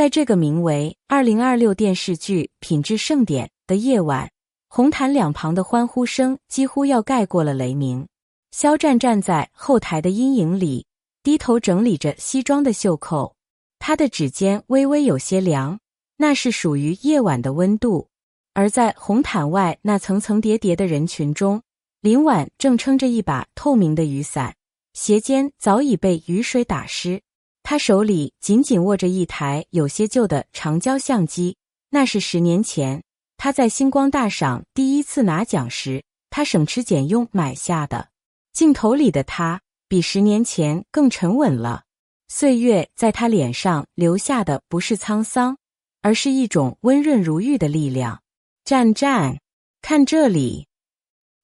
在这个名为2026电视剧品质盛典的夜晚，红毯两旁的欢呼声几乎要盖过了雷鸣。肖战站在后台的阴影里，低头整理着西装的袖扣，他的指尖微微有些凉，那是属于夜晚的温度。而在红毯外那层层叠叠的人群中，林婉正撑着一把透明的雨伞，鞋尖早已被雨水打湿。他手里紧紧握着一台有些旧的长焦相机，那是10年前他在星光大赏第一次拿奖时，他省吃俭用买下的。镜头里的他比10年前更沉稳了，岁月在他脸上留下的不是沧桑，而是一种温润如玉的力量。战战，看这里。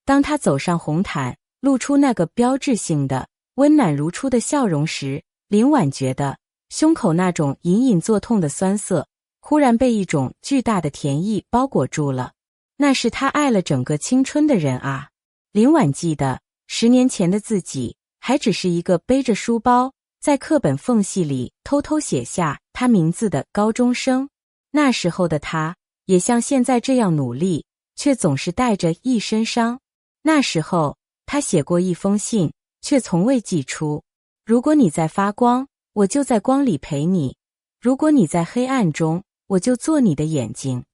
当他走上红毯，露出那个标志性的温暖如初的笑容时，林婉觉得胸口那种隐隐作痛的酸涩忽然被一种巨大的甜意包裹住了。那是他爱了整个青春的人啊。林婉记得10年前的自己还只是一个背着书包在课本缝隙里偷偷写下他名字的高中生。那时候的他也像现在这样努力，却总是带着一身伤。那时候他写过一封信，却从未寄出。如果你在发光，我就在光里陪你；如果你在黑暗中，我就做你的眼睛。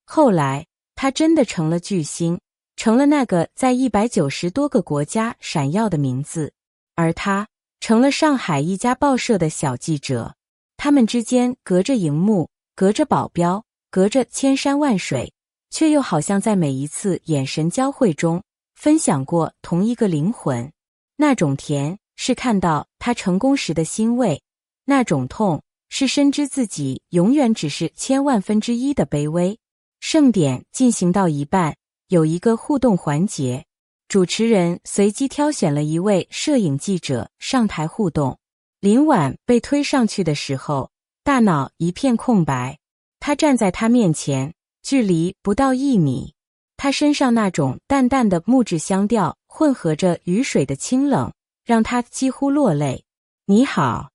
后来他真的成了巨星，成了那个在190多个国家闪耀的名字，而他成了上海一家报社的小记者。他们之间隔着荧幕，隔着保镖，隔着千山万水，却又好像在每一次眼神交汇中分享过同一个灵魂。那种甜是看到他成功时的欣慰，那种痛是深知自己永远只是千万分之一的卑微。盛典进行到一半，有一个互动环节，主持人随机挑选了一位摄影记者上台互动。林婉被推上去的时候，大脑一片空白。他站在他面前，距离不到1米。他身上那种淡淡的木质香调混合着雨水的清冷，让他几乎落泪。你好。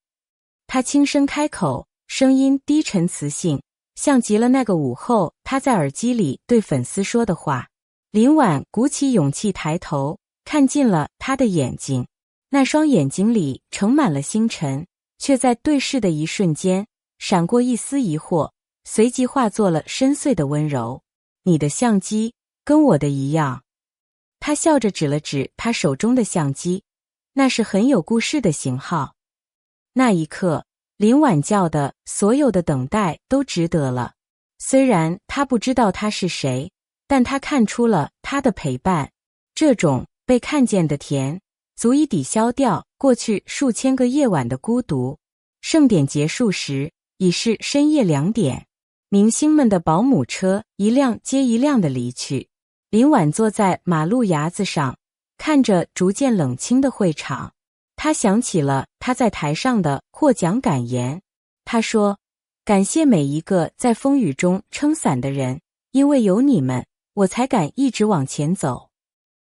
他轻声开口，声音低沉磁性，像极了那个午后他在耳机里对粉丝说的话。林婉鼓起勇气抬头，看进了他的眼睛。那双眼睛里盛满了星辰，却在对视的一瞬间闪过一丝疑惑，随即化作了深邃的温柔。你的相机跟我的一样。他笑着指了指他手中的相机，那是很有故事的型号。那一刻，林婉叫的所有的等待都值得了。虽然他不知道他是谁，但他看出了他的陪伴。这种被看见的甜，足以抵消掉过去数千个夜晚的孤独。盛典结束时，已是深夜2点，明星们的保姆车一辆接一辆的离去。林婉坐在马路牙子上，看着逐渐冷清的会场。他想起了他在台上的获奖感言。他说，感谢每一个在风雨中撑伞的人，因为有你们，我才敢一直往前走。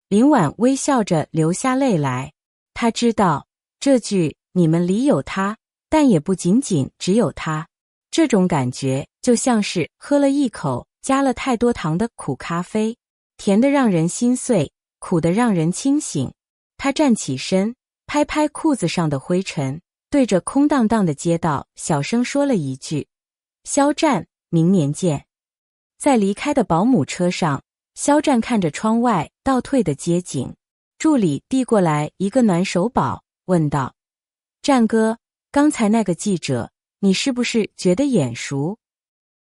林婉微笑着流下泪来。他知道这句你们里有他，但也不仅仅只有他。这种感觉就像是喝了一口加了太多糖的苦咖啡，甜的让人心碎，苦的让人清醒。他站起身，拍拍裤子上的灰尘，对着空荡荡的街道小声说了一句，肖战，明年见。在离开的保姆车上，肖战看着窗外倒退的街景，助理递过来一个暖手宝，问道，战哥，刚才那个记者，你是不是觉得眼熟？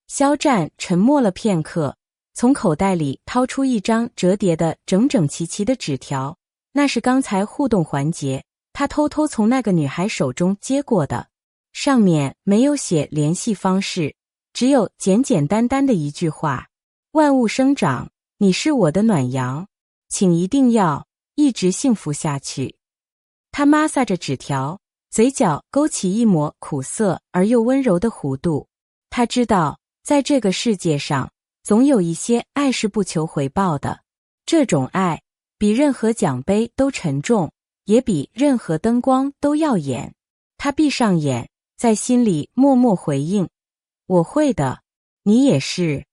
肖战沉默了片刻，从口袋里掏出一张折叠的整整齐齐的纸条，那是刚才互动环节他偷偷从那个女孩手中接过的。上面没有写联系方式，只有简简单单的一句话，万物生长，你是我的暖阳，请一定要一直幸福下去。他抹撒着纸条，嘴角勾起一抹苦涩而又温柔的弧度。他知道在这个世界上，总有一些爱是不求回报的，这种爱比任何奖杯都沉重，也比任何灯光都耀眼。他闭上眼，在心里默默回应，我会的，你也是。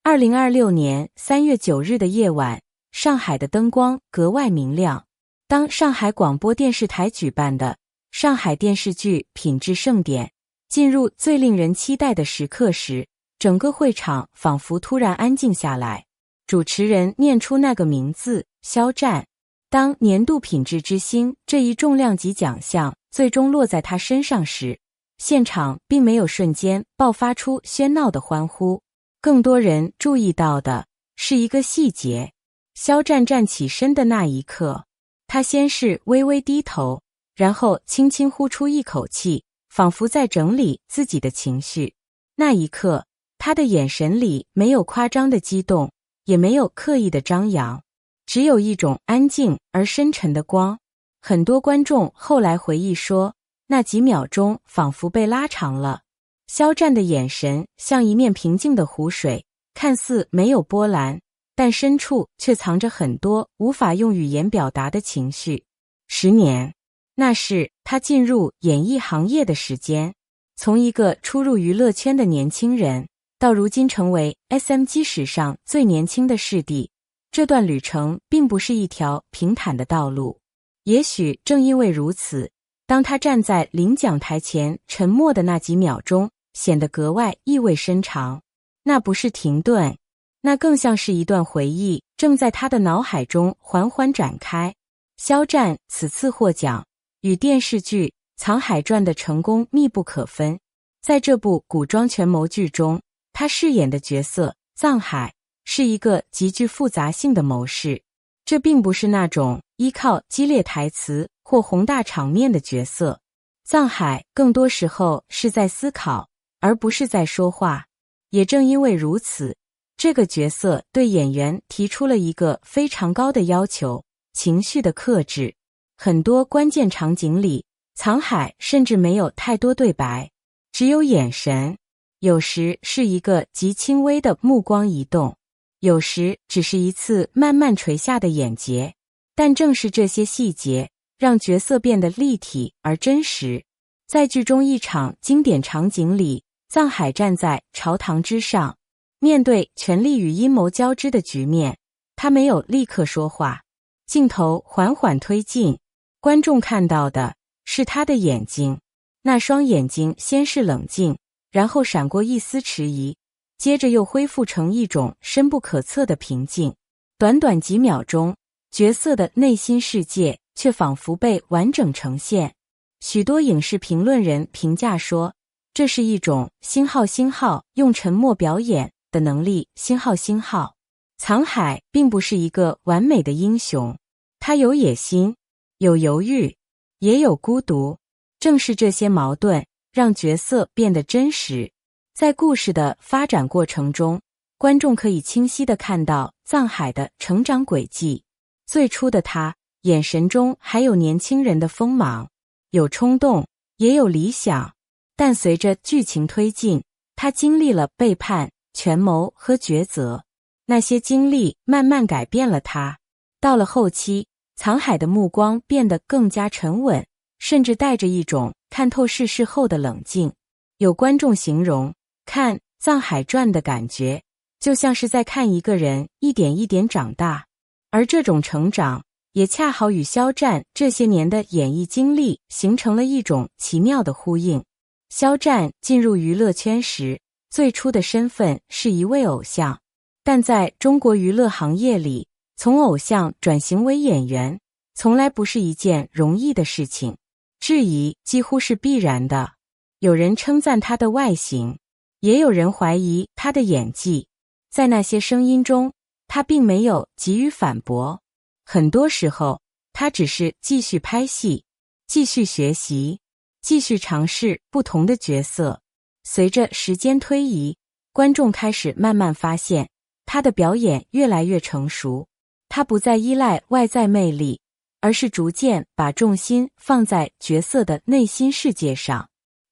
2026年3月9日的夜晚，上海的灯光格外明亮。当上海广播电视台举办的上海电视剧品质盛典进入最令人期待的时刻时，整个会场仿佛突然安静下来。主持人念出那个名字，肖战。当年度品质之星这一重量级奖项最终落在他身上时，现场并没有瞬间爆发出喧闹的欢呼，更多人注意到的是一个细节：肖战站起身的那一刻，他先是微微低头，然后轻轻呼出一口气，仿佛在整理自己的情绪。那一刻，他的眼神里没有夸张的激动，也没有刻意的张扬，只有一种安静而深沉的光。很多观众后来回忆说，那几秒钟仿佛被拉长了。肖战的眼神像一面平静的湖水，看似没有波澜，但深处却藏着很多无法用语言表达的情绪。10年，那是他进入演艺行业的时间。从一个初入娱乐圈的年轻人，到如今成为 SMG 史上最年轻的视帝，这段旅程并不是一条平坦的道路。也许正因为如此，当他站在领奖台前沉默的那几秒钟，显得格外意味深长。那不是停顿，那更像是一段回忆正在他的脑海中缓缓展开。肖战此次获奖，与电视剧《藏海传》的成功密不可分。在这部古装权谋剧中，他饰演的角色藏海是一个极具复杂性的谋士。这并不是那种依靠激烈台词或宏大场面的角色，藏海更多时候是在思考，而不是在说话。也正因为如此，这个角色对演员提出了一个非常高的要求：情绪的克制。很多关键场景里，藏海甚至没有太多对白，只有眼神，有时是一个极轻微的目光移动，有时只是一次慢慢垂下的眼睫。但正是这些细节，让角色变得立体而真实。在剧中一场经典场景里，藏海站在朝堂之上，面对权力与阴谋交织的局面，他没有立刻说话。镜头缓缓推进，观众看到的是他的眼睛，那双眼睛先是冷静，然后闪过一丝迟疑，接着又恢复成一种深不可测的平静。短短几秒钟，角色的内心世界却仿佛被完整呈现。许多影视评论人评价说，这是一种星号用沉默表演的能力。星号，藏海并不是一个完美的英雄，他有野心，有犹豫，也有孤独。正是这些矛盾，让角色变得真实。在故事的发展过程中，观众可以清晰地看到藏海的成长轨迹。最初的他，眼神中还有年轻人的锋芒，有冲动，也有理想。但随着剧情推进，他经历了背叛、权谋和抉择，那些经历慢慢改变了他。到了后期，藏海的目光变得更加沉稳，甚至带着一种看透世事后的冷静。有观众形容，看《藏海传》的感觉，就像是在看一个人一点一点长大。而这种成长，也恰好与肖战这些年的演艺经历形成了一种奇妙的呼应。肖战进入娱乐圈时，最初的身份是一位偶像，但在中国娱乐行业里，从偶像转型为演员，从来不是一件容易的事情，质疑几乎是必然的。有人称赞他的外形，也有人怀疑他的演技。在那些声音中，他并没有急于反驳，很多时候，他只是继续拍戏，继续学习，继续尝试不同的角色。随着时间推移，观众开始慢慢发现，他的表演越来越成熟。他不再依赖外在魅力，而是逐渐把重心放在角色的内心世界上。《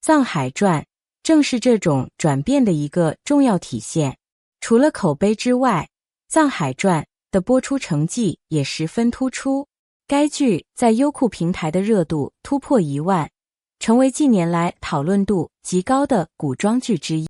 藏海传》正是这种转变的一个重要体现。除了口碑之外，《藏海传》的播出成绩也十分突出。该剧在优酷平台的热度突破1万，成为近年来讨论度极高的古装剧之一。